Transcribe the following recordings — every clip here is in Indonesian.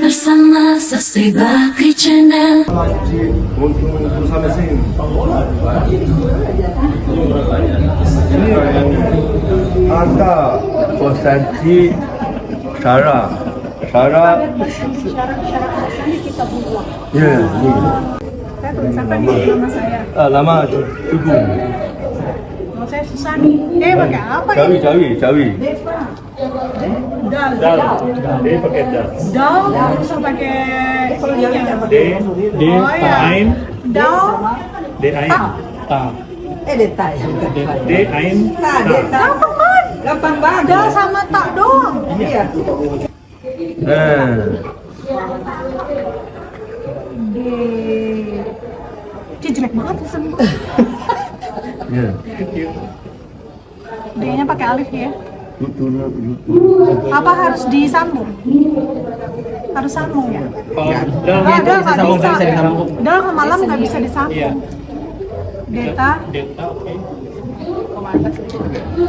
bersama Sastri Bakri Channel. Untung bersama sini. Ini ada Kosanti Sarah. Ya, ini. Saya tulis apa nih nama saya? Lama Ibu. Nama saya Susani. Pakai apa Jawi. Dal. D pakai dal. Dal. Bisa pakai ininya. D Oh ya. ain Dal. D ain ta. D ain ta. Gampang banget. Gampang banget. Dal sama tak doang. Iya. Dia jelek banget tulisan gua. Ya. D-nya pakai alif ya. Apa harus disambung? Harus sambung ya? Dal Dal nggak bisa. Dal ke malam nggak bisa disambung. Deta, delta oke.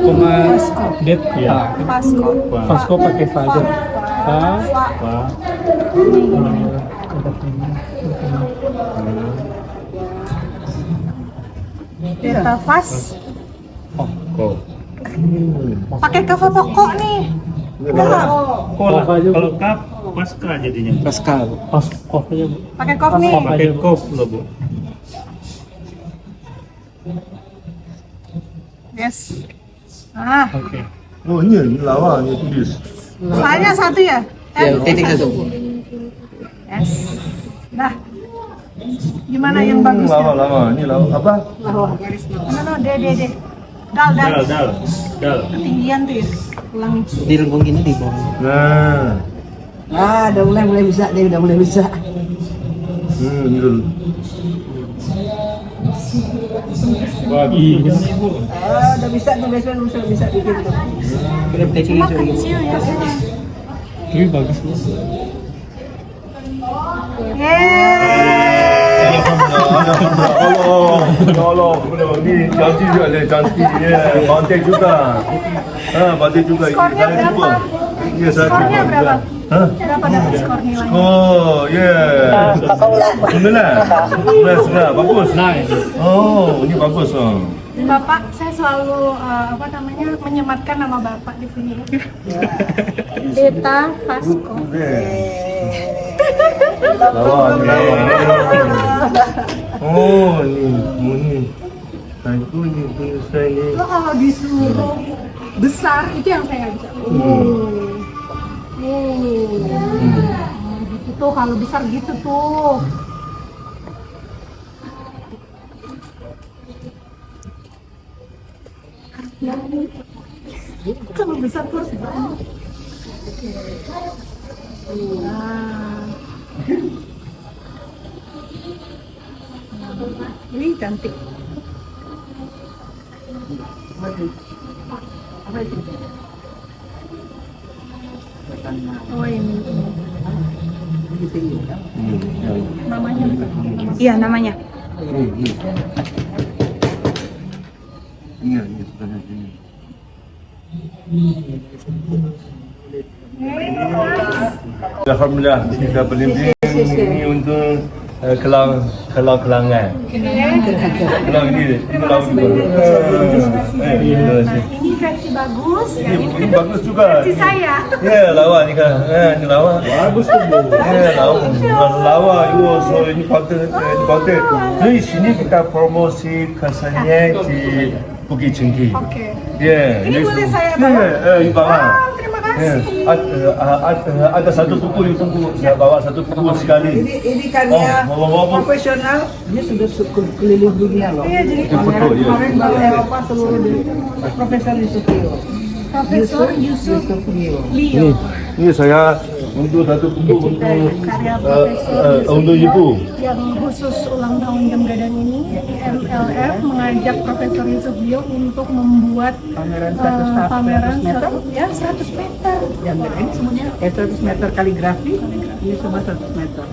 Koma det ya. Vasco. Vasco pakai fa aja. Fa. Deta Vas. Kok. Pakai kava pokok nih. Kalau kap pasca jadinya. Pascal. Kof aja, Bu. Pakai kof nih. Pakai kof loh Bu. Yes. Ah, Oke. Oh, ini lawa ni tulis. saya satu ya? Titik satu. Yes. Dah. Gimana yang bagus? Lama. Ini lawa apa? No, D. Dal. Dal. Ketinggian tuh ya. Ulangi. Di lengkung gini di bawah. Nah. Udah mulai bisa deh, udah mulai bisa. Ini dulu. Iya. Udah bisa tuh besok bisa bikin tuh. Cuma kecil ya. Ini bagus, Bu. Yeay. Tolong, ini cantik juga, cantik. Ya, bantai juga. Bantai juga. Skornya berapa? Ya, saya Skornya juga. berapa? Hah? Berapa dapat skor nilainya? Oh, ya. 9. Bagus. Oh, ini bagus. Bapak, saya selalu menyematkan nama Bapak di sini. Deta Vasco. Lawa. Oh, ini. Aku ni tulisan ni. Lo kalau disuruh besar itu yang saya nggak bisa. Gitu tuh, kalau besar gitu tuh. Kalau besar terus banget. Ini cantik. Oh ini. Namanya? Iya namanya. Iya, sebenarnya ini. Alhamdulillah kita berlimpah ini untuk kelangan. Kelang ini. Ini versi bagus. Ini bagus juga. Versi saya. Ya, lawa ni kan. Ini lawa. Bagus tu. Ya, lawa. Ini pantai. Jadi sini kita promosi kesannya di Bukit Tinggi. Oke. Ya. Ini boleh saya bawa? bawa? Ya, ini bawa. Terima Ya, kasih. ada satu buku yang tunggu, saya bawa satu buku sekali. Ini karya profesional, dia sudah keliling dunia loh. Iya, jadi Betul, ya. Kemarin baru Eropa seluruh dunia. Profesor Yusuf Leo. Profesor Yusuf Leo. Leo. Ini saya untuk satu buku Karya Profesor untuk ibu. yang khusus ulang tahun Jam Gadang ini, MLF mengajak Profesor Yusuf Leo untuk membuat Pameran pameran 100 meter. 100 meter. Yang ini semuanya 100 meter kaligrafi, ini semua 100 meter.